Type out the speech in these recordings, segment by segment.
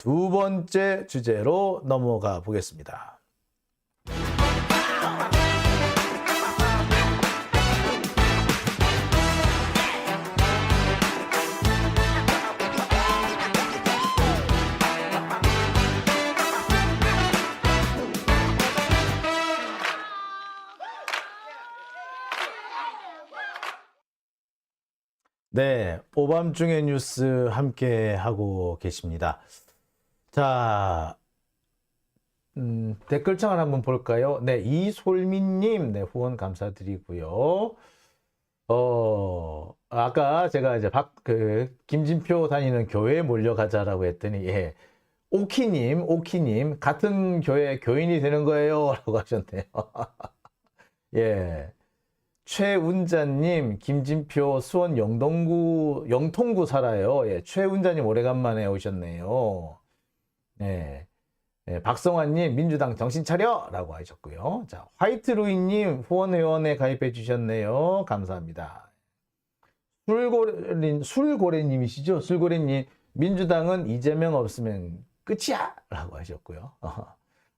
두 번째 주제로 넘어가 보겠습니다. 네, 오밤중의 뉴스 함께 하고 계십니다. 자, 댓글창을 한번 볼까요? 네, 이솔민님, 네, 후원 감사드리고요. 아까 제가 이제 김진표 다니는 교회에 몰려가자라고 했더니, 예, 오키님, 같은 교회 교인이 되는 거예요. 라고 하셨네요. 예. 최운자님, 김진표 수원 영통구 살아요. 예, 최운자님 오래간만에 오셨네요. 네. 네, 박성환님, 민주당 정신 차려! 라고 하셨고요. 자, 화이트루이님, 후원회원에 가입해 주셨네요. 감사합니다. 술고래님이시죠? 술고래님, 민주당은 이재명 없으면 끝이야! 라고 하셨고요.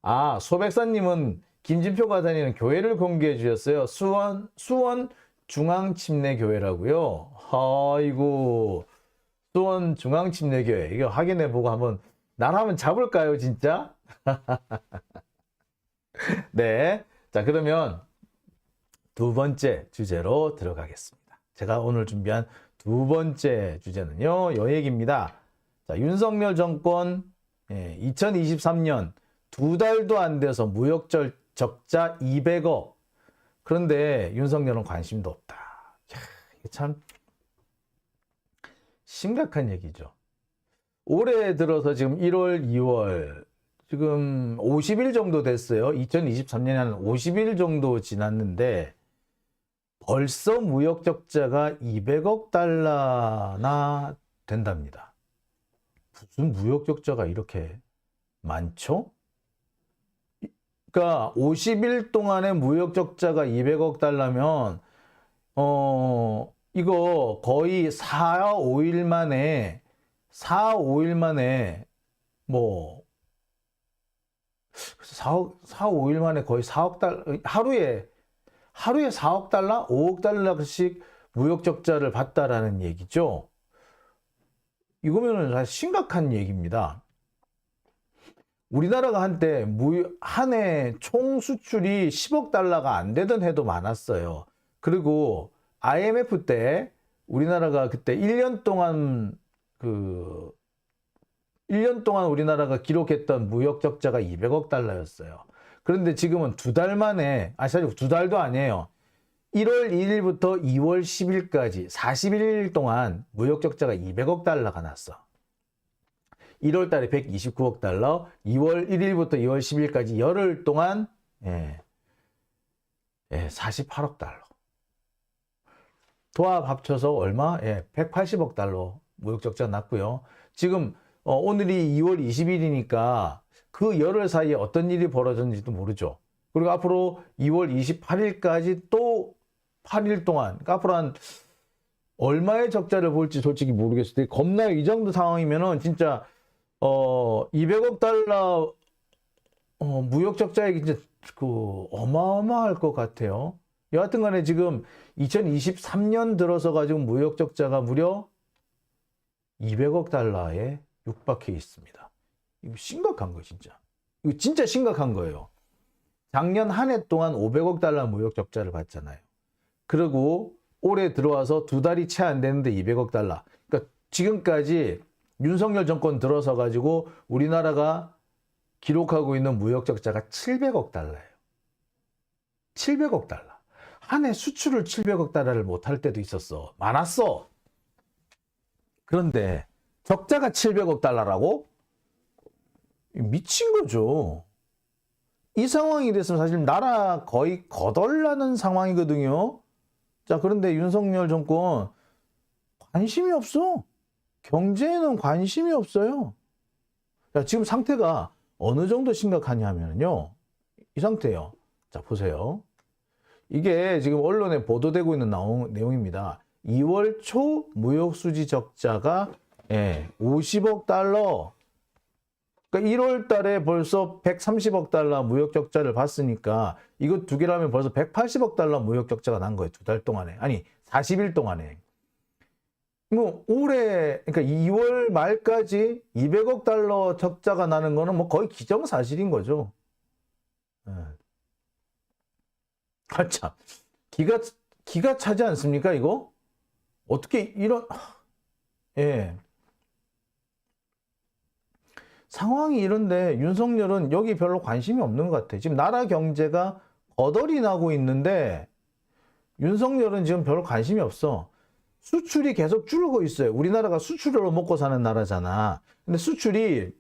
아, 소백사님은 김진표가 다니는 교회를 공개해 주셨어요. 수원 중앙침례교회라고요. 아이고, 수원 중앙침례교회. 이거 확인해 보고 한번 나라면 잡을까요, 진짜? 네. 자, 그러면 두 번째 주제로 들어가겠습니다. 제가 오늘 준비한 두 번째 주제는요, 요 얘기입니다. 자, 윤석열 정권 2023년 두 달도 안 돼서 무역적자 200억. 그런데 윤석열은 관심도 없다. 이게 참 심각한 얘기죠. 올해 들어서 지금 1월, 2월 지금 50일 정도 됐어요. 2023년에 한 50일 정도 지났는데 벌써 무역적자가 200억 달러나 된답니다. 무슨 무역적자가 이렇게 많죠? 그러니까 50일 동안의 무역적자가 200억 달러면 이거 거의 4, 5일 만에 뭐 4, 5일 만에 거의 4억 달러 하루에 4억 달러, 5억 달러씩 무역적자를 봤다라는 얘기죠. 이거면은 사실 심각한 얘기입니다. 우리나라가 한때 한 해 총 수출이 10억 달러가 안 되던 해도 많았어요. 그리고 IMF 때 우리나라가 그때 1년 동안 우리나라가 기록했던 무역 적자가 200억 달러였어요. 그런데 지금은 두 달 만에, 사실 두 달도 아니에요. 1월 1일부터 2월 10일까지 41일 동안 무역 적자가 200억 달러가 났어. 1월 달에 129억 달러, 2월 1일부터 2월 10일까지 열흘 동안 48억 달러. 도합 합쳐서 얼마? 180억 달러 무역적자 났고요. 지금 오늘이 2월 20일이니까 그 열흘 사이에 어떤 일이 벌어졌는지도 모르죠. 그리고 앞으로 2월 28일까지 또 8일 동안, 그러니까 앞으로 한 얼마의 적자를 볼지 솔직히 모르겠어요. 겁나요. 이 정도 상황이면은 진짜 200억 달러 무역 적자액이 진짜 어마어마할 것 같아요. 여하튼 간에 지금 2023년 들어서 가지고 무역 적자가 무려 200억 달러에 육박해 있습니다. 이거 심각한 거예요, 진짜. 이거 진짜 심각한 거예요. 작년 한 해 동안 500억 달러 무역 적자를 봤잖아요. 그리고 올해 들어와서 두 달이 채 안 되는데 200억 달러. 그러니까 지금까지 윤석열 정권 들어서 가지고 우리나라가 기록하고 있는 무역 적자가 700억 달러예요. 700억 달러. 한 해 수출을 700억 달러를 못할 때도 있었어. 많았어. 그런데 적자가 700억 달러라고? 미친 거죠. 이 상황이 됐으면 사실 나라 거의 거덜나는 상황이거든요. 자, 그런데 윤석열 정권 관심이 없어. 경제에는 관심이 없어요. 자, 지금 상태가 어느 정도 심각하냐면요. 이 상태예요. 자, 보세요. 이게 지금 언론에 보도되고 있는 내용입니다. 2월 초 무역수지 적자가 50억 달러. 그러니까 1월 달에 벌써 130억 달러 무역 적자를 봤으니까 이거 두 개라면 벌써 180억 달러 무역 적자가 난 거예요. 두 달 동안에. 아니, 40일 동안에. 뭐 올해 그러니까 2월 말까지 200억 달러 적자가 나는 거는 뭐 거의 기정사실인 거죠. 예. 아, 참. 기가 차지 않습니까, 이거? 어떻게 이런, 예. 상황이 이런데 윤석열은 여기 별로 관심이 없는 것 같아. 지금 나라 경제가 거덜이 나고 있는데 윤석열은 지금 별로 관심이 없어. 수출이 계속 줄고 있어요. 우리나라가 수출로 먹고 사는 나라잖아. 근데 수출이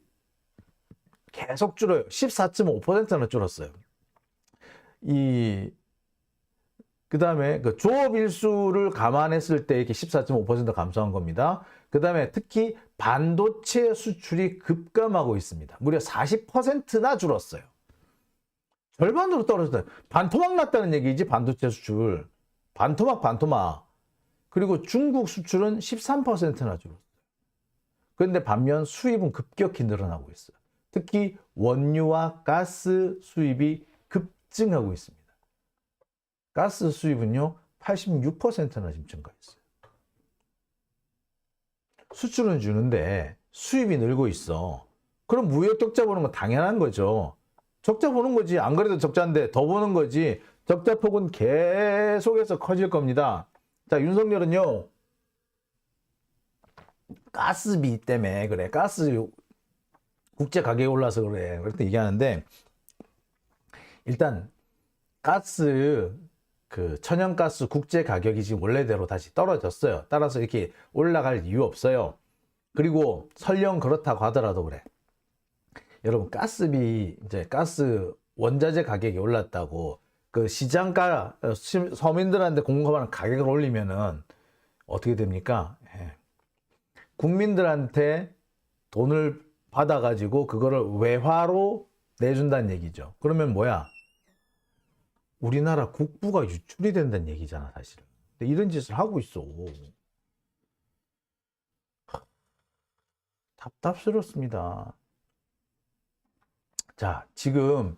계속 줄어요. 14.5%나 줄었어요. 그 다음에 그 조업 일수를 감안했을 때 이렇게 14.5% 감소한 겁니다. 그 다음에 특히 반도체 수출이 급감하고 있습니다. 무려 40%나 줄었어요. 절반으로 떨어졌어요. 반토막 났다는 얘기지, 반도체 수출. 반토막. 그리고 중국 수출은 13%나 줄었어요. 그런데 반면 수입은 급격히 늘어나고 있어요. 특히 원유와 가스 수입이 급증하고 있습니다. 가스 수입은요, 86%나 지금 증가했어요. 수출은 주는데 수입이 늘고 있어. 그럼 무역 적자 보는 건 당연한 거죠. 적자 보는 거지. 안 그래도 적자인데 더 보는 거지. 적자 폭은 계속해서 커질 겁니다. 자, 윤석열은요, 가스비 때문에 그래. 가스 국제 가격이 올라서 그래. 그렇게 얘기하는데, 일단 가스 그 천연가스 국제 가격이 지금 원래대로 다시 떨어졌어요. 따라서 이렇게 올라갈 이유 없어요. 그리고 설령 그렇다고 하더라도 그래. 여러분, 가스비, 이제 가스 원자재 가격이 올랐다고 그 시장가, 서민들한테 공급하는 가격을 올리면은 어떻게 됩니까? 예. 국민들한테 돈을 받아가지고 그거를 외화로 내준다는 얘기죠. 그러면 뭐야? 우리나라 국부가 유출이 된다는 얘기잖아, 사실은. 근데 이런 짓을 하고 있어. 답답스럽습니다. 자, 지금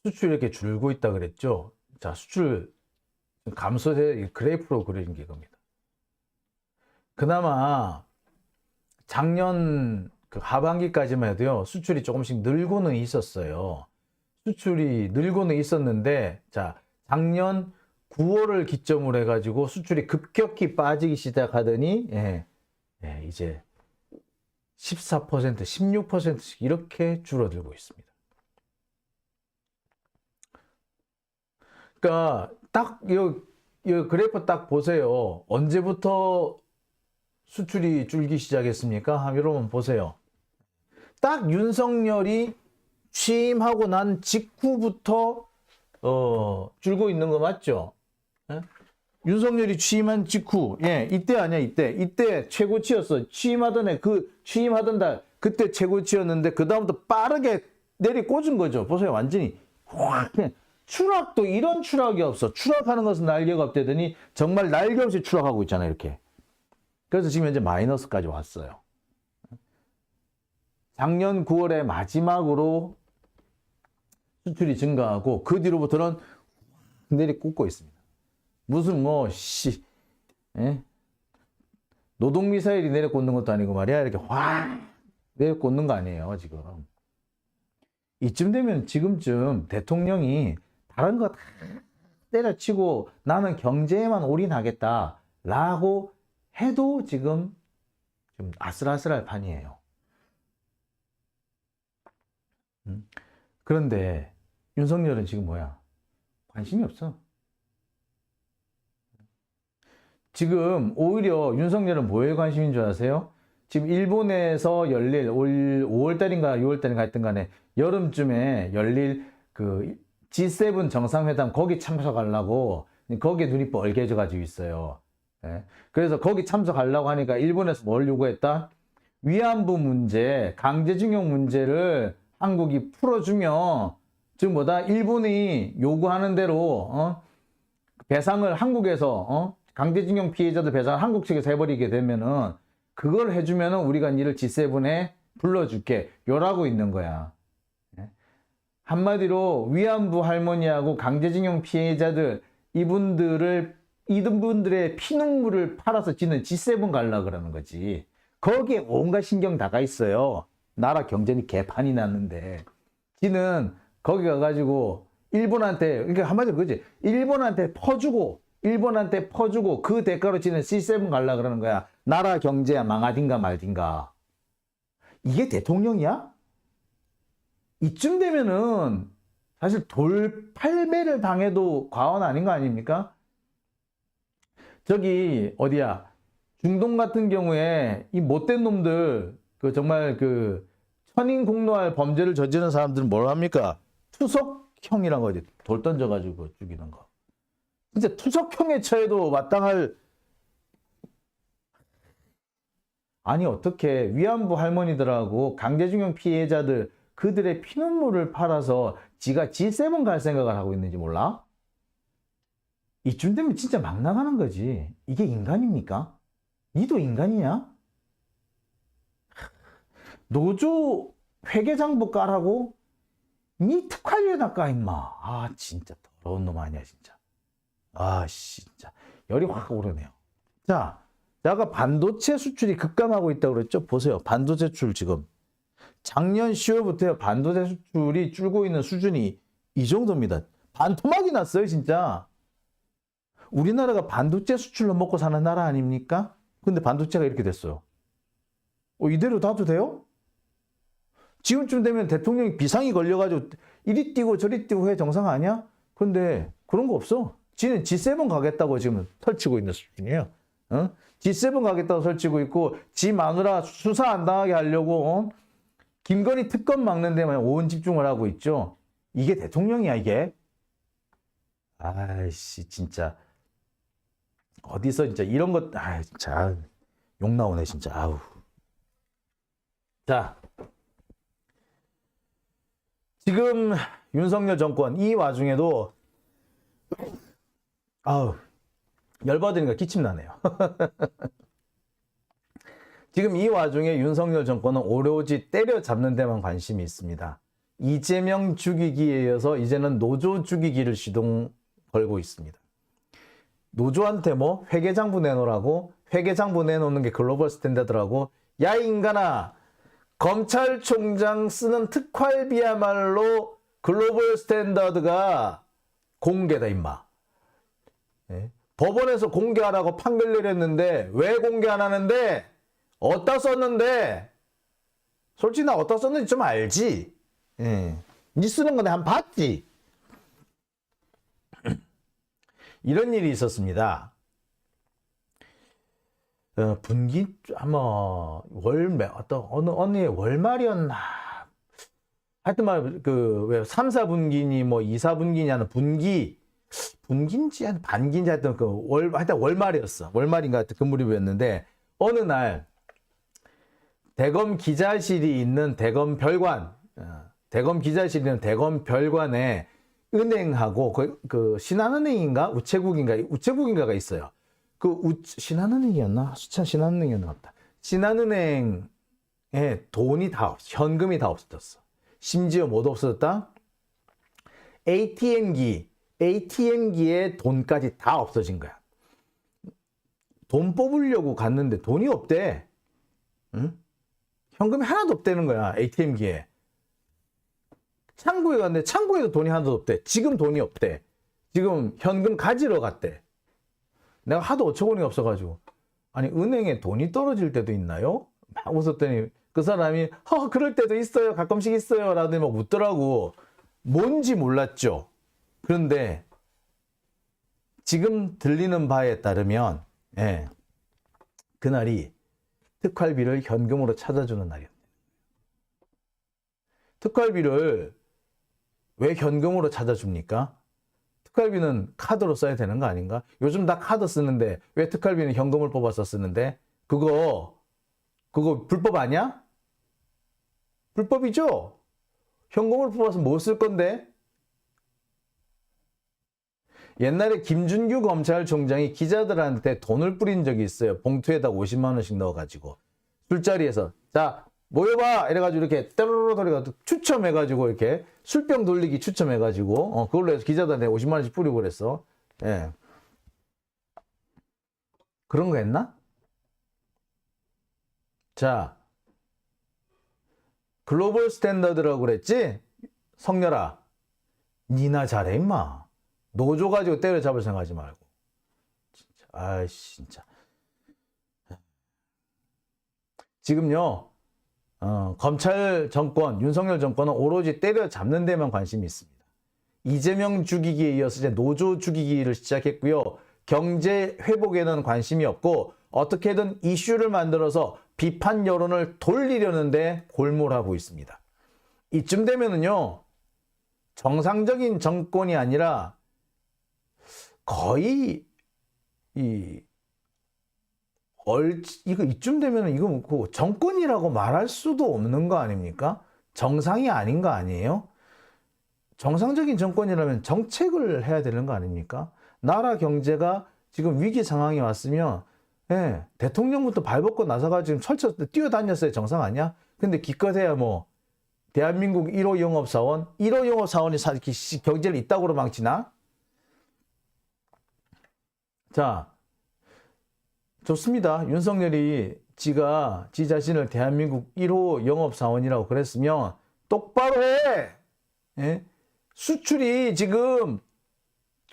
수출이 이렇게 줄고 있다 그랬죠? 자, 수출 감소세 그래프로 그려진 게 이겁니다. 그나마 작년 그 하반기까지만 해도요, 수출이 조금씩 늘고는 있었어요. 수출이 늘고는 있었는데, 자, 작년 9월을 기점으로 해가지고 수출이 급격히 빠지기 시작하더니, 이제 14%, 16%씩 이렇게 줄어들고 있습니다. 그러니까 딱 이 그래프 딱 보세요. 언제부터 수출이 줄기 시작했습니까? 여러분 보세요. 딱 윤석열이 취임하고 난 직후부터 줄고 있는 거 맞죠? 예? 윤석열이 취임한 직후, 이때 아니야, 이때 최고치였어. 취임하던 해, 취임하던 달 그때 최고치였는데 그 다음부터 빠르게 내리 꽂은 거죠. 보세요, 완전히 확. 추락도 이런 추락이 없어. 추락하는 것은 날개가 없대더니 정말 날개 없이 추락하고 있잖아요, 이렇게. 그래서 지금 현재 마이너스까지 왔어요. 작년 9월에 마지막으로 수출이 증가하고 그 뒤로부터는 내리꽂고 있습니다. 무슨 노동미사일이 내려꽂는 것도 아니고 말이야, 이렇게 확 내려꽂는 거 아니에요, 지금. 이쯤 되면 지금쯤 대통령이 다른 거 다 때려치고 나는 경제에만 올인하겠다라고 해도 지금 좀 아슬아슬할 판이에요. 그런데 윤석열은 지금 뭐야? 관심이 없어. 지금 오히려 윤석열은 뭐에 관심인 줄 아세요? 지금 일본에서 열릴 올 5월달인가 6월달인가 하여튼 간에 여름쯤에 열릴 그 G7 정상회담 거기 참석하려고 거기에 눈이 뻘개져 가지고 있어요. 그래서 거기 참석하려고 하니까 일본에서 뭘 요구했다? 위안부 문제, 강제징용 문제를 한국이 풀어주면 지금 일본이 요구하는 대로 배상을 한국에서 강제징용 피해자들 배상을 한국 측에서 해버리게 되면은 그걸 해주면은 우리가 이를 G7에 불러줄게. 요라고 있는 거야. 한마디로 위안부 할머니하고 강제징용 피해자들 이분들의 피눈물을 팔아서 지는 G7 가려고 그러는 거지. 거기에 온갖 신경 다 가 있어요. 나라 경제는 개판이 났는데 지는 거기 가가지고 일본한테, 그러니까 한마디로 그지, 일본한테 퍼주고 그 대가로 지는 C7 가려고 그러는 거야. 나라 경제야 망하딘가 말딘가. 이게 대통령이야? 이쯤 되면은 사실 돌팔매를 당해도 과언 아닌 거 아닙니까? 저기 어디야, 중동 같은 경우에 이 못된 놈들, 그 정말 그 천인공노할 범죄를 저지르는 사람들은 뭘 합니까? 투석형이란 거지. 돌 던져가지고 죽이는 거. 진짜 투석형에 처해도 마땅할. 아니 어떻게 위안부 할머니들하고 강제징용 피해자들 그들의 피눈물을 팔아서 지가 G7 갈 생각을 하고 있는지 몰라? 이쯤 되면 진짜 막 나가는 거지. 이게 인간입니까? 니도 인간이냐? 노조 회계장부 까라고? 니 특활비에다 까 임마. 아 진짜 더러운 놈 아니야 진짜. 아 진짜 열이 확 오르네요. 자, 아까 반도체 수출이 급감하고 있다고 그랬죠? 보세요. 반도체 수출 지금 작년 10월부터 반도체 수출이 줄고 있는 수준이 이 정도입니다. 반토막이 났어요 진짜. 우리나라가 반도체 수출로 먹고 사는 나라 아닙니까? 근데 반도체가 이렇게 됐어요. 이대로 놔도 돼요? 지금쯤 되면 대통령이 비상이 걸려가지고 이리 뛰고 저리 뛰고 해 정상 아니야? 근데 그런 거 없어. 지는 G7 가겠다고 지금 설치고 있는 수준이에요. G7 가겠다고 설치고 있고, 지 마누라 수사 안 당하게 하려고 김건희 특검 막는 데만 온 집중을 하고 있죠. 이게 대통령이야 이게. 아이씨 진짜 어디서 진짜 이런 것, 아 진짜 욕 나오네 진짜. 아우. 자, 지금 윤석열 정권 이 와중에도 아우 열받으니까 기침 나네요. 지금 이 와중에 윤석열 정권은 오로지 때려잡는 데만 관심이 있습니다. 이재명 죽이기에 이어서 이제는 노조 죽이기를 시동 걸고 있습니다. 노조한테 뭐 회계장부 내놓으라고, 회계장부 내놓는 게 글로벌 스탠다드라고. 야 인간아, 검찰총장 쓰는 특활비야말로 글로벌 스탠다드가 공개다 임마. 네? 법원에서 공개하라고 판결 내렸는데 왜 공개 안 하는데? 어디다 썼는데? 솔직히 나 어디다 썼는지 좀 알지? 니 쓰는 거 내가 한번 봤지? 이런 일이 있었습니다. 분기 아마 어느 해 월말이었나? 하여튼 왜 3, 4분기니 뭐 2, 4분기니 하는 분기인지 반기인지 하여튼 하여튼 월말이었어. 월말인가 하여튼 그 무렵이었는데 어느 날 대검 기자실이 있는 대검 별관에 은행하고 그 신한은행인가 우체국인가가 있어요. 신한은행이었나? 수찬 신한은행이었나 보다. 신한은행에 돈이 다 없어. 현금이 다 없어졌어. 심지어 뭐도 없어졌다? ATM기에 돈까지 다 없어진 거야. 돈 뽑으려고 갔는데 돈이 없대. 응? 현금이 하나도 없다는 거야. ATM기에. 창구에 갔는데 창구에도 돈이 하나도 없대. 지금 돈이 없대. 지금 현금 가지러 갔대. 내가 하도 어처구니가 없어가지고, 아니 은행에 돈이 떨어질 때도 있나요? 막 웃었더니 그 사람이 그럴 때도 있어요. 가끔씩 있어요. 라더니 막 웃더라고. 뭔지 몰랐죠. 그런데 지금 들리는 바에 따르면 그날이 특활비를 현금으로 찾아주는 날이었대요. 특활비를 왜 현금으로 찾아줍니까? 특활비는 카드로 써야 되는 거 아닌가? 요즘 다 카드 쓰는데 왜 특활비는 현금을 뽑아서 쓰는데? 그거 불법 아니야? 불법이죠? 현금을 뽑아서 뭐 쓸 건데? 옛날에 김준규 검찰총장이 기자들한테 돈을 뿌린 적이 있어요. 봉투에다 50만 원씩 넣어가지고 술자리에서 자 모여봐 이래가지고 이렇게 따로로 돌리가 추첨해가지고 이렇게 술병 돌리기 추첨해가지고 그걸로 해서 기자들한테 50만 원씩 뿌리고 그랬어. 예. 그런 거 했나? 자, 글로벌 스탠다드라고 그랬지? 성렬아, 니나 잘해 임마. 노조 가지고 때려잡을 생각하지 말고. 진짜, 아이씨 진짜. 지금요, 검찰 정권, 윤석열 정권은 오로지 때려잡는 데만 관심이 있습니다. 이재명 죽이기에 이어서 이제 노조 죽이기를 시작했고요. 경제 회복에는 관심이 없고 어떻게든 이슈를 만들어서 비판 여론을 돌리려는데 골몰하고 있습니다. 이쯤 되면은요, 정상적인 정권이 아니라 거의 이거 이쯤 되면은 이거 뭐 정권이라고 말할 수도 없는 거 아닙니까? 정상이 아닌 거 아니에요? 정상적인 정권이라면 정책을 해야 되는 거 아닙니까? 나라 경제가 지금 위기 상황이 왔으면 예, 대통령부터 발벗고 나서가 지금 철저 뛰어다녔어야 정상 아니야? 근데 기껏해야 뭐 대한민국 1호 영업사원 1호 영업사원이 경제를 이따구로 망치나? 자, 좋습니다. 윤석열이 지 자신을 대한민국 1호 영업사원이라고 그랬으면 똑바로 해! 예? 수출이 지금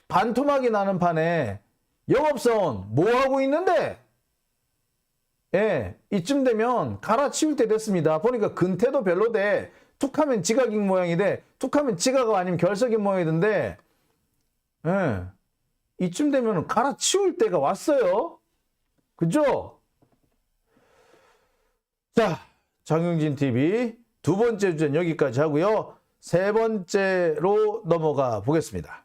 반토막이 나는 판에 영업사원 뭐 하고 있는데? 예, 이쯤 되면 갈아치울 때 됐습니다. 보니까 근태도 별로대. 툭하면 지각인 모양이 돼. 툭하면 지각 아니면 결석인 모양이던데. 예, 이쯤 되면 갈아치울 때가 왔어요. 그죠? 자, 장영진 TV 두 번째 주제는 여기까지 하고요. 세 번째로 넘어가 보겠습니다.